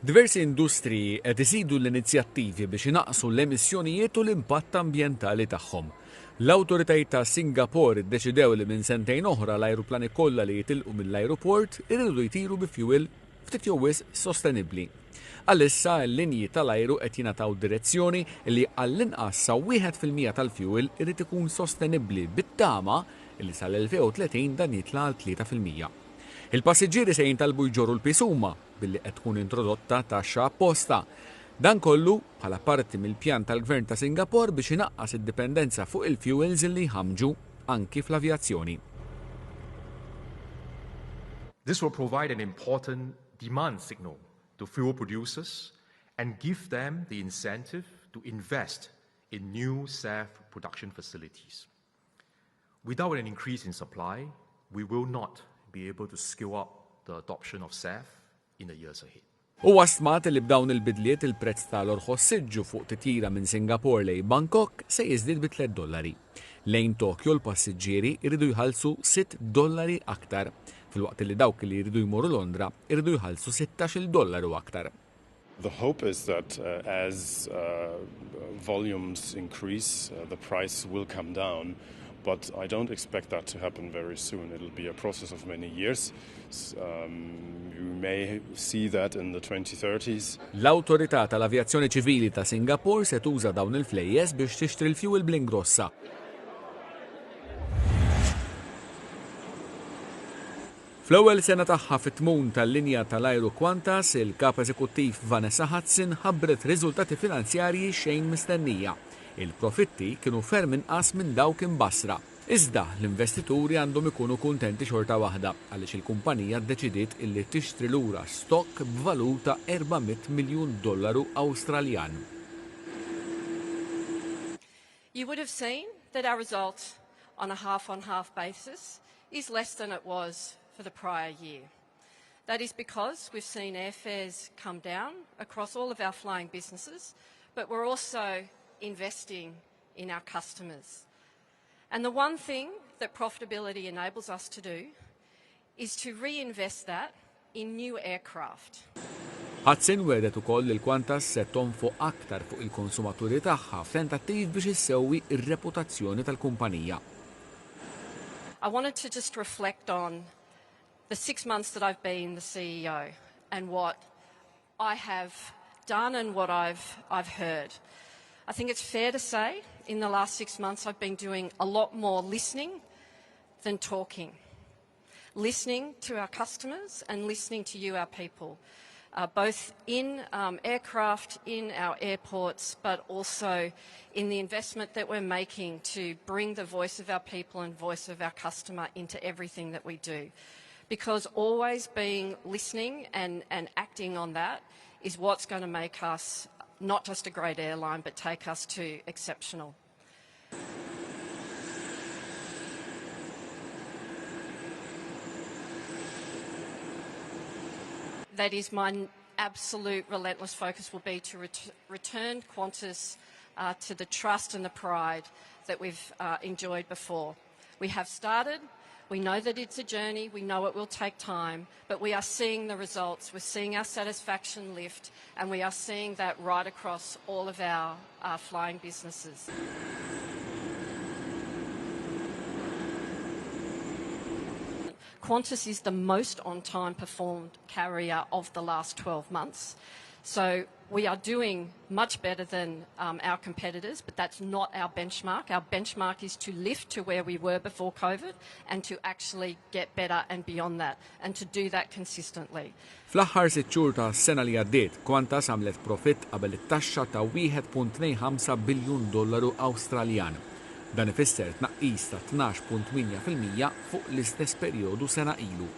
Diversi industriji qed iżidu l-inizjattivi biex inaqsu l-emissjonijiet u l-impatt ambjentali tagħhom. L-awtoritajiet ta' Singapore iddeċidew li minn sentejn oħra l-ajruplani kollha li jitilqu mill-ajruport iridu jtiru bi fuel ftit jew wisq sostenibbli. Għalissa l-linji tal-ajru qed jingħataw direzzjoni li għall-inqas sa 1% tal-fuel irid ikun sostenibbli bit-tama li sal-2030 dan jitla' għal 3%. Il-passiġġieri se jintalbu jġorru l-pisuma billi qed tkun introdotta taxxa apposta. Dan kollu bħala parti mill-pjan tal-Gvern ta' Singapore biex inaqqas id-dipendenza fuq il-fuels li jħammġu anki fl-avjazzjoni. This will provide an important demand signal to fuel producers and give them the incentive to invest in new SAF production facilities. Without an increase in supply, we will not be able to scale up the adoption of SAF in the years ahead. U wasmat li b'dawn il-bidliet il-prezz tal-orħossiġġu fuq titjira minn Singapore lejn Bangkok se jiżdied bi $3. Lejn Tokyo l-passiġġieri jridu jħallsu $6 aktar, filwaqt li dawk li jridu jmorru Londra jridu jħallsu $16 u aktar. The hope is that as volumes increase, the price will come down. But I don't expect that to happen very soon. It'll be a process of many years. You may see that in the 2030s. L-Awtorità tal-Avjazzjoni Ċivili ta' Singapore se tuża dawn il-flejjes biex tixtri l-fuel bl-ingrossa. Fl-ewwel sena tagħha fit-tmum tal-linja tal-ajru Qantas, il-kap eżekuttiv Vanessa Hudson ħabbret riżultati finanzjarji xejn mistennija. Il-profitti kienu ferm inqas minn dawk imbassra. Iżda l-investituri għandhom ikunu kuntenti xorta waħda għaliex il-kumpanija ddeċidiet illi tixtri lura stokk b'valuta $400 miljun Awstraljan. You would have seen that our result on a half-on-half basis is less than it was for the prior year. That is because we've seen airfares come down across all of our flying businesses, but we're also investing in our customers. And the one thing that profitability enables us to do is to reinvest that in new aircraft. Hudson wedet ukoll li l-Qantas se tonfoq aktar fuq il-konsumaturi tagħha f'tentattiv biex issewwi r-reputazzjoni tal-kumpanija. I wanted to just reflect on the 6 months that I've been the CEO and what I have done and what I've heard. I think it's fair to say in the last 6 months I've been doing a lot more listening than talking. Listening to our customers and listening to you, our people, both in aircraft, in our airports, but also in the investment that we're making to bring the voice of our people and voice of our customer into everything that we do. Because always being listening and acting on that is what's going to make us not just a great airline, but take us to exceptional. That is my absolute relentless focus will be to return Qantas to the trust and the pride that we've enjoyed before. We have started. We know that it's a journey, we know it will take time, but we are seeing the results, we're seeing our satisfaction lift, and we are seeing that right across all of our flying businesses. Qantas is the most on-time performed carrier of the last 12 months. So we are doing much better than our competitors, but that's not our benchmark. Our benchmark is to lift to where we were before COVID and to actually get better and beyond that, and to do that consistently. Fl-aħħar 6 xhur ta' s-sena li għaddiet, Qantas għamlet profitt qabel it-taxxa ta' $1.25 biljun Awstraljan. Dan ifisser tnaqqis ta' 12.8% fuq l-istess perjodu sena ilu.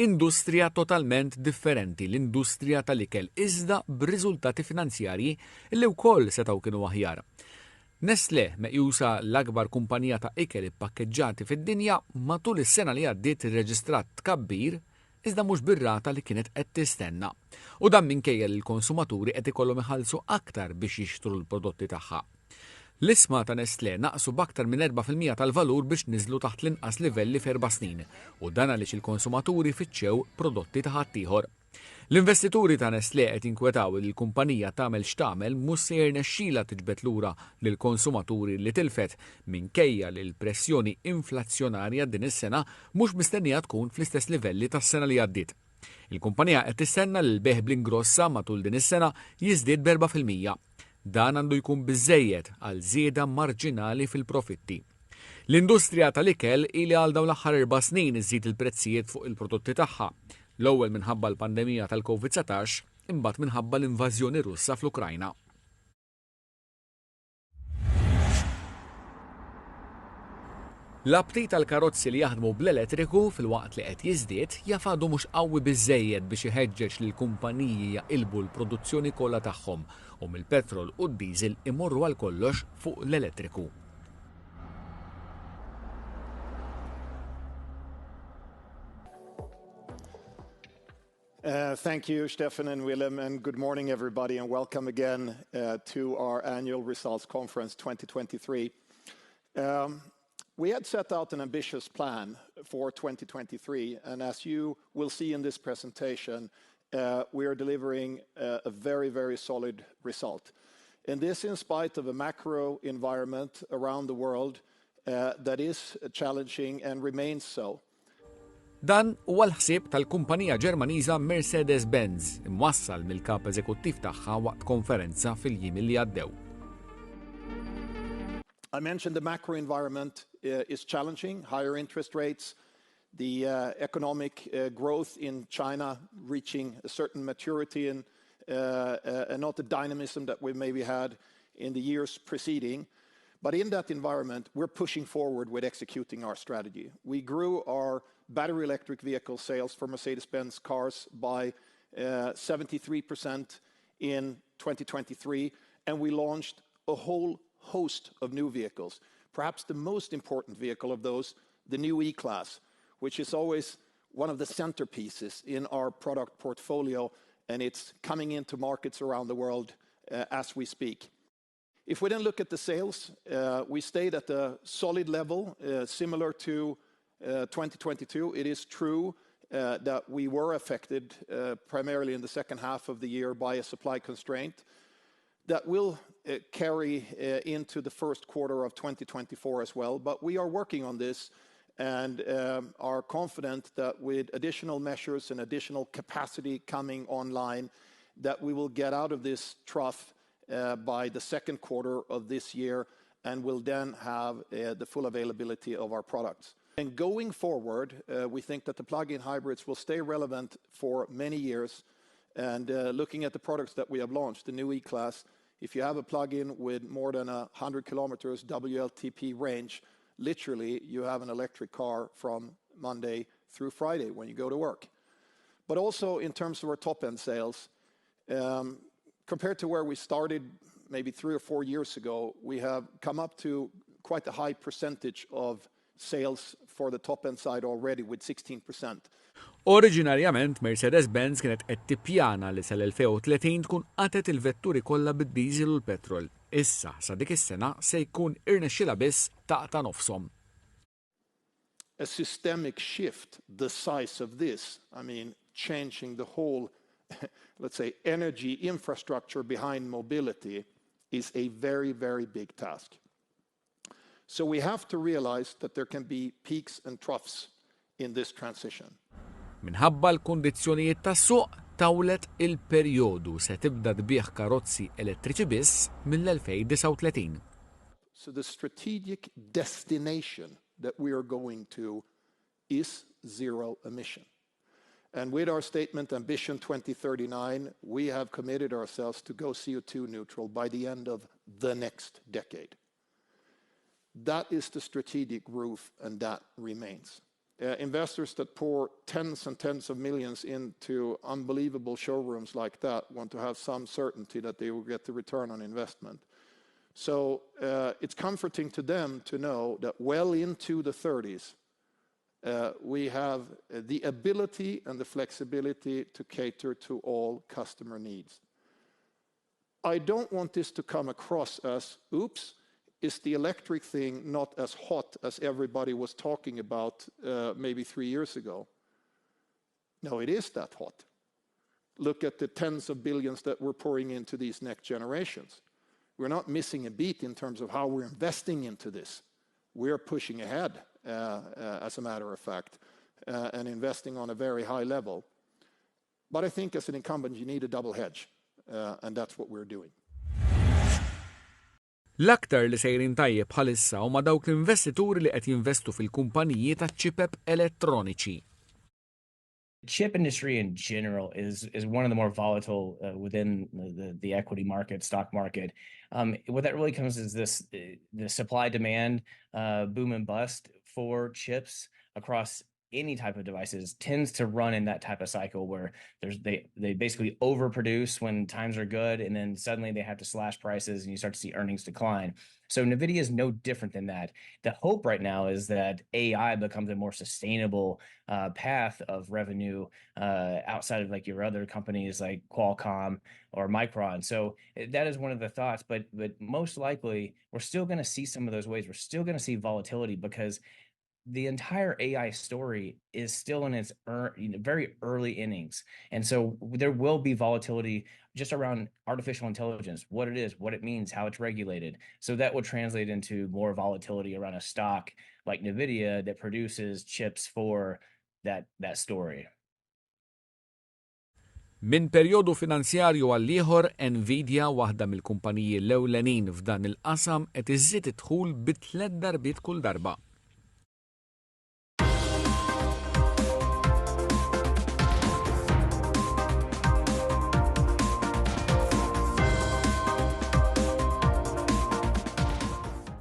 Industrija totalment differenti, l-industrija tal-ikel iżda b'riżultati finanzjarji li wkoll setgħu kienu aħjar. Nestlé meqjusa l-akbar kumpanija ta' ikel ippakkeġġati fid-dinja matul is-sena li għaddiet irreġistrat tkabbir iżda mhux bir-rata li kienet qed tistenna. U dan minkejja li l-konsumaturi qed ikollhom iħallsu aktar biex jixtru l-prodotti tagħha. L-isma ta' Nestlé naqsu b'aktar minn 4% tal-valur biex niżlu taħt l-inqas livelli f'4 snin u dan għaliex il-konsumaturi fittxew prodotti ta' ħaddieħor. L-investituri ta' Nestlé qed jinkwetaw li l-kumpanija tagħmel x'tagħmel mhux se jirnexxielha tiġbed lura lill-konsumaturi li tilfet minkejja li l-pressjoni inflazzjonarja din is-sena mhux mistennija tkun fl-istess livelli tas-sena li għaddiet. Il-kumpanija qed tistenna li l-beħ bl-ingrossa matul din is-sena jiżdied b'4%. Dan għandu jkun biżżejjed għal żieda marġinali fil-profitti. L-industrija tal-ikel ili għal dawn l-aħħar 4 snin iżżid il-prezzijiet fuq il-prodotti tagħha. L-ewwel minħabba l-pandemija tal-COVID-19, imbagħad minħabba l-invażjoni Russa fl-Ukrajna. L-aptit tal-karozzi li jaħdmu bl-elettriku fil-waqt li qed jiżdied jafadu mhux qawwi biżżejjed biex iħeġġeġ lil kumpaniji jaqilbu l-produzzjoni kollha tagħhom u mill-petrol u d-diesel imorru għal kollox fuq l-elettriku. Thank you, Stefan and Willem, and good morning, everybody, and welcome again to our annual results conference 2023. We had set out an ambitious plan for 2023, and as you will see in this presentation, we are delivering a very, very solid result. And this in spite of a macro environment around the world that is challenging and remains so. Dan huwa l-ħsieb tal-kumpanija Ġermaniża Mercedes-Benz imwassal mill-kap eżekuttiv tagħha waqt konferenza fil-jiem li għaddew. I mentioned the macro environment is challenging, higher interest rates, the economic growth in China reaching a certain maturity and not the dynamism that we maybe had in the years preceding. But in that environment, we're pushing forward with executing our strategy. We grew our battery electric vehicle sales for Mercedes-Benz cars by 73% in 2023, and we launched a whole host of new vehicles. Perhaps the most important vehicle of those, the new E-Class, which is always one of the centerpieces in our product portfolio, and it's coming into markets around the world as we speak. If we then look at the sales, we stayed at a solid level, similar to 2022. It is true that we were affected primarily in the second half of the year by a supply constraint that will carry into the first quarter of 2024 as well. But we are working on this and are confident that with additional measures and additional capacity coming online, that we will get out of this trough by the second quarter of this year and will then have the full availability of our products. And going forward, we think that the plug-in hybrids will stay relevant for many years. And looking at the products that we have launched, the new E-Class, if you have a plug-in with more than 100 kilometers WLTP range, literally you have an electric car from Monday through Friday when you go to work. But also in terms of our top-end sales, compared to where we started maybe 3 or 4 years ago, we have come up to quite a high percentage of sales for the top-end side already with 16%. Oriġinarjament Mercedes-Benz kienet qed tippjana li sal-2030 tkun qatet il-vetturi kollha bid-diesel u l-petrol. Issa sa dik is-sena se jkun irnexxielha biss taqta' nofshom. A systemic shift the size of this, I mean, changing the whole, let's say, energy infrastructure behind mobility is a very, very big task. So we have to realize that there can be peaks and troughs in this transition. Minħabba l-kundizzjonijiet tas-suq tawlet il-perjodu se tibda tbieħ karozzi elettriċi biss mill-2039. So the strategic destination that we are going to is zero emission. And with our statement Ambition 2039, we have committed ourselves to go CO2 neutral by the end of the next decade. That is the strategic roof, and that remains. Investors that pour tens and tens of millions into unbelievable showrooms like that want to have some certainty that they will get the return on investment. So it's comforting to them to know that well into the 30s, we have the ability and the flexibility to cater to all customer needs. I don't want this to come across as, oops, is the electric thing not as hot as everybody was talking about maybe 3 years ago? No, it is that hot. Look at the tens of billions that we're pouring into these next generations. We're not missing a beat in terms of how we're investing into this. We're pushing ahead, as a matter of fact, and investing on a very high level. But I think as an incumbent, you need a double hedge, and that's what we're doing. L-aktar li sejrin tajjeb bħalissa huma dawk l-investituri li qed jinvestu fil-kumpaniji taċ-ċipeb elettroniċi. The chip industry in general is one of the more volatile within the equity market, stock market. What that really comes is the supply demand boom and bust for chips across any type of devices tends to run in that type of cycle where they basically overproduce when times are good, and then suddenly they have to slash prices and you start to see earnings decline. So NVIDIA is no different than that. The hope right now is that AI becomes a more sustainable path of revenue outside of like your other companies like Qualcomm or Micron. So that is one of the thoughts, but most likely we're still going to see some of those ways. We're still going to see volatility because the entire AI story is still in its very early innings. And so there will be volatility just around artificial intelligence, what it is, what it means, how it's regulated. So that will translate into more volatility around a stock like NVIDIA that produces chips for that story. Min perjodu finanzjarju għal ieħor, Nvidia, waħda mill-kumpaniji l-ewlenin f'dan il-qasam, qed iżżid idħul bi 3 darbiet kull darba.